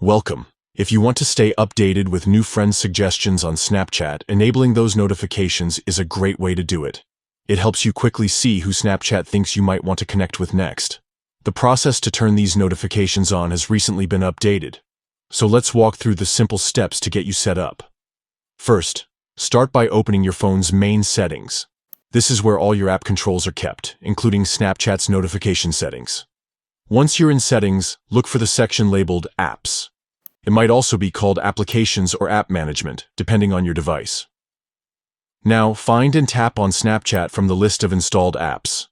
Welcome. If you want to stay updated with new friend suggestions on Snapchat, enabling those notifications is a great way to do it. It helps you quickly see who Snapchat thinks you might want to connect with next. The process to turn these notifications on has recently been updated. So let's walk through the simple steps to get you set up. First, start by opening your phone's main settings. This is where all your app controls are kept, including Snapchat's notification settings. Once you're in Settings, look for the section labeled Apps. It might also be called Applications or App Management, depending on your device. Now, find and tap on Snapchat from the list of installed apps.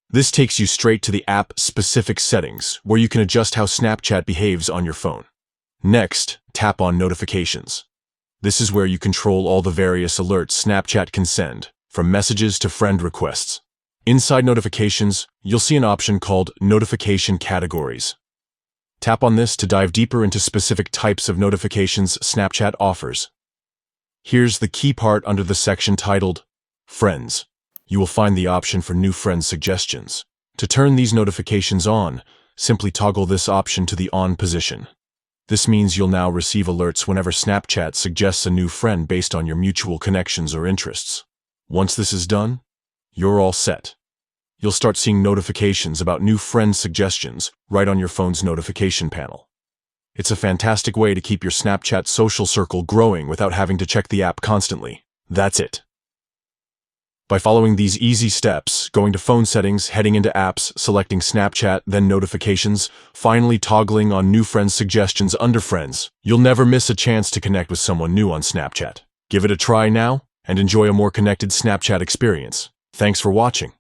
This takes you straight to the app-specific settings, where you can adjust how Snapchat behaves on your phone. Next, tap on Notifications. This is where you control all the various alerts Snapchat can send, from messages to friend requests. Inside Notifications, you'll see an option called Notification Categories. Tap on this to dive deeper into specific types of notifications Snapchat offers. Here's the key part under the section titled Friends. You will find the option for new friend suggestions. To turn these notifications on, simply toggle this option to the on position. This means you'll now receive alerts whenever Snapchat suggests a new friend based on your mutual connections or interests. Once this is done, you're all set. You'll start seeing notifications about new friend suggestions right on your phone's notification panel. It's a fantastic way to keep your Snapchat social circle growing without having to check the app constantly. That's it. By following these easy steps, going to Phone Settings, heading into Apps, selecting Snapchat, then Notifications, finally toggling on New Friend Suggestions under Friends, you'll never miss a chance to connect with someone new on Snapchat. Give it a try now and enjoy a more connected Snapchat experience. Thanks for watching.